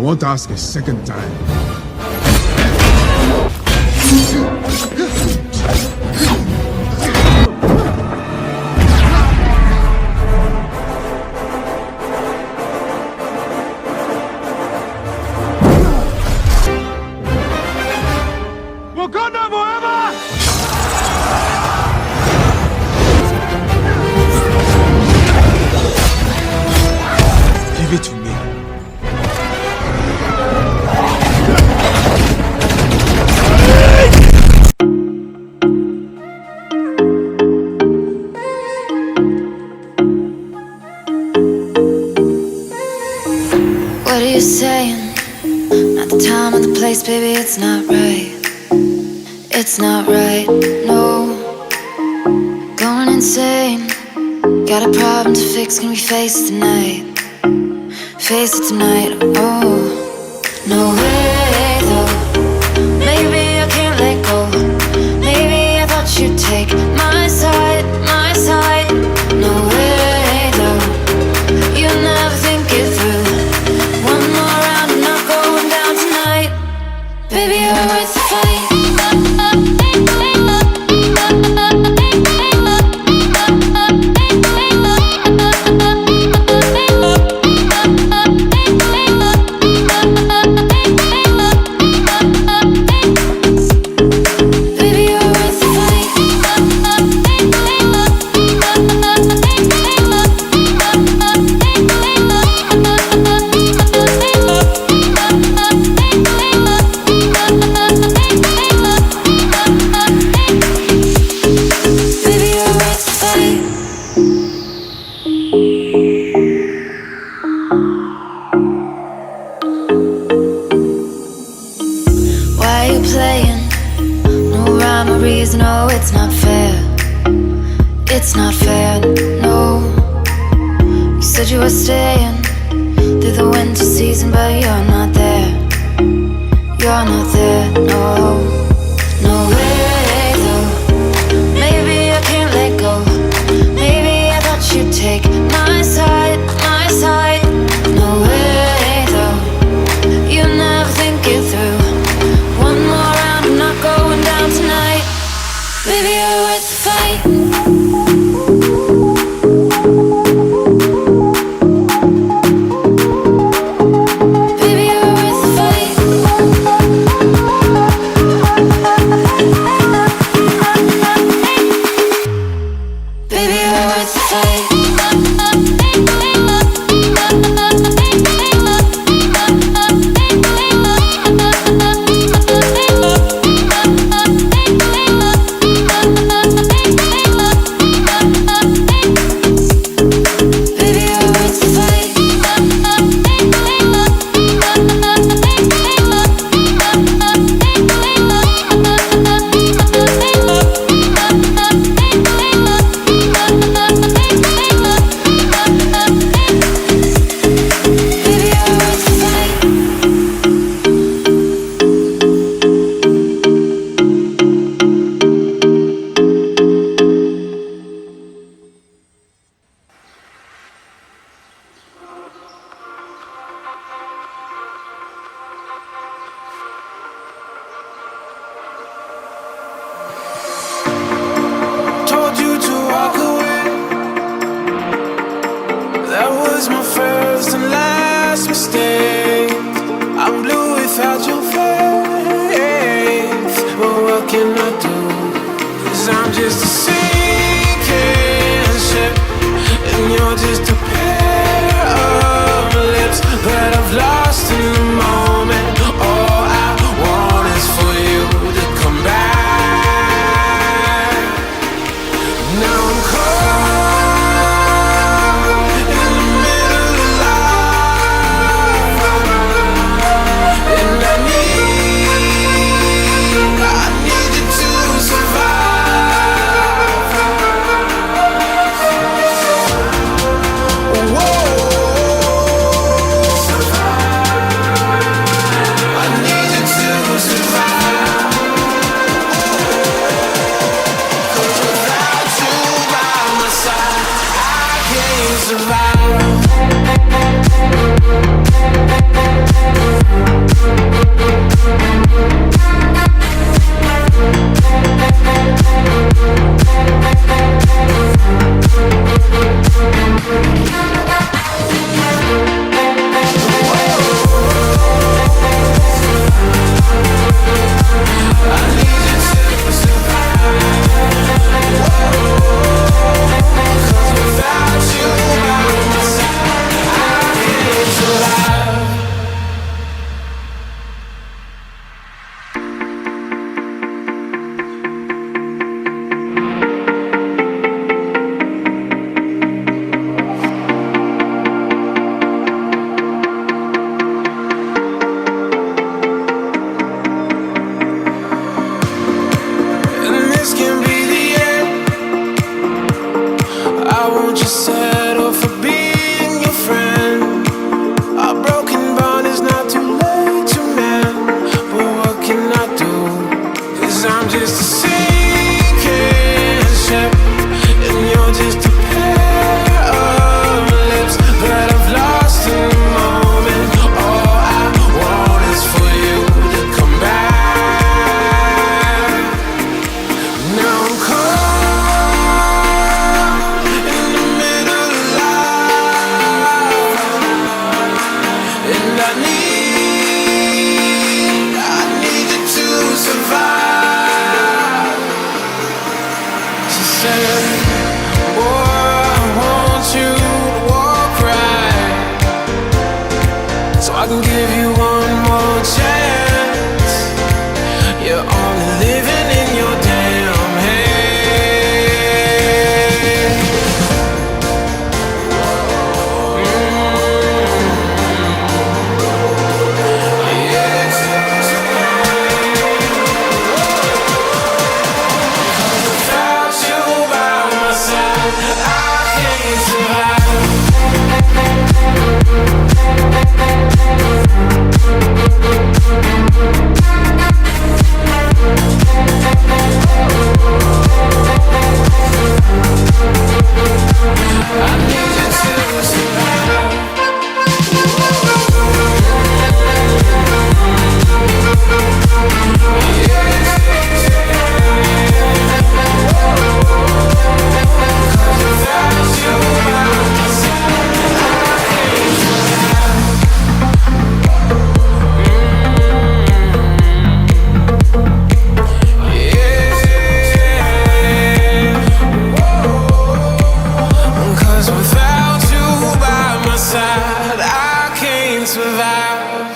want to ask a second time. Wakanda forever! Give it to me. What are you saying? Not the time or the place, baby, it's not right. It's not right, no. Going insane. Got a problem to fix, can we face it tonight? Face it tonight, oh. No way, though. Maybe I can't let go. Maybe I thought you'd take my side, my side. No way, though. You'll never think it through. One more round, I'm not going down tonight. Baby, you're worth the fight. No, it's not fair. It's not fair, no. You said you were staying through the winter season, but you're not there. You're not there, no. No way, though. Maybe I can't let go. Maybe I thought you'd take my side, my side. No way, though. You never think it through. One more round, I'm not going down tonight. Baby, you're worth the fight. Baby, you're worth the fight. Baby, you're worth the fight. 'cause I'm just a sinking ship, and you're just a pair of lips that I've lost in the moment. All I want is for you to come back. Now I'm caught in the middle of life, and I need you to survive. She said, boy, I want you to walk right, so I can give you one more chance. You're only living in your damn head. Without you by my side, I can't survive. I need you to survive. Without you by my side, I can't survive. 'Cause without you by my side, I can't survive.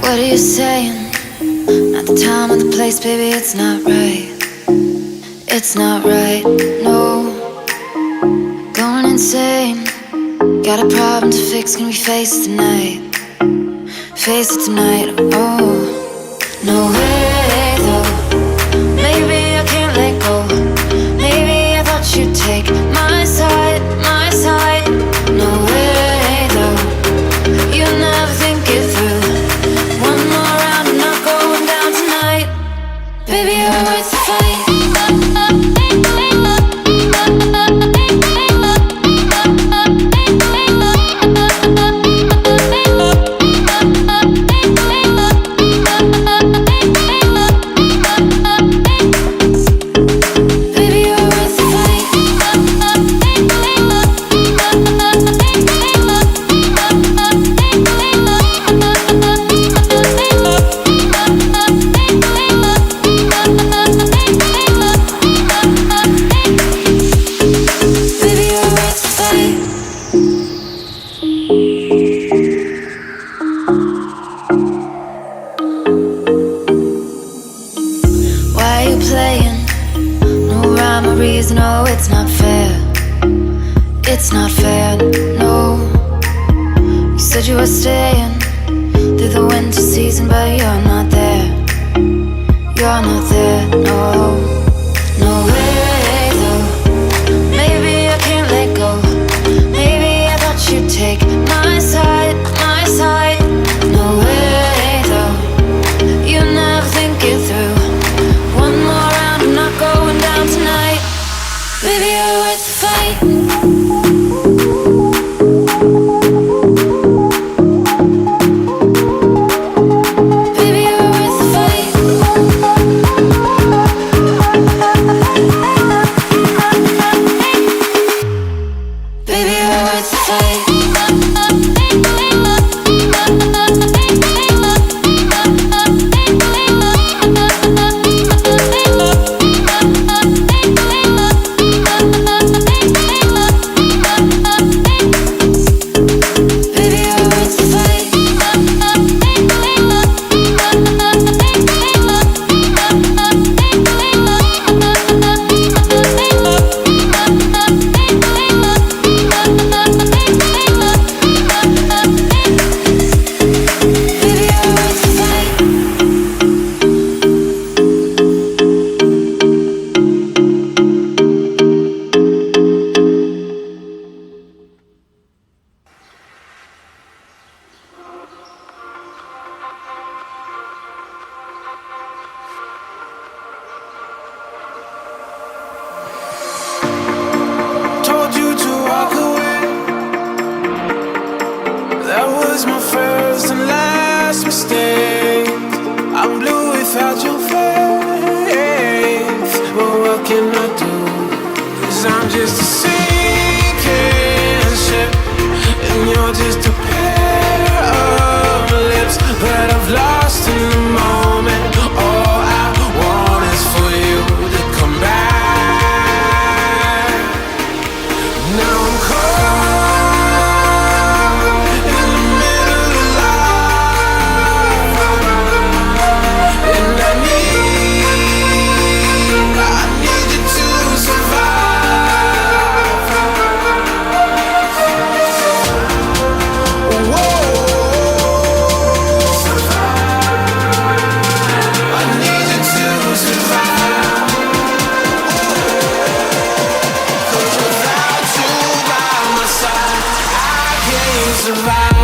What are you saying? Not the time or the place, baby, it's not right. It's not right, no. Going insane. Got a problem to fix, can we face it tonight? Face it tonight, oh. No way, though. Maybe I can't let go. Maybe I thought you'd take my side, my side. No way, though. You never think it through. One more round, I'm not going down tonight. Baby, you're worth the fight. Baby, you're worth the fight. Baby, you're worth the fight. Why are you playing? No rhyme or reason, oh, it's not fair. It's not fair, no. You said you were staying through the winter season, but you're not there. You're not there, no. No way, though. Maybe I can't let go. Maybe I thought you'd take my side, my side. No way, though. You never think it through. One more round, I'm not going down tonight. Baby, you're worth the fight. Baby, you're worth the fight. Baby, you're worth the fight. just a sinking ship, and you're just a pair of lips that I've lost in the moment. All I want is for you to come back. Now I'm caught in the middle of life, and I need you to survive. Whoa, I need you to survive. 'Cause without you by my side, I can't survive.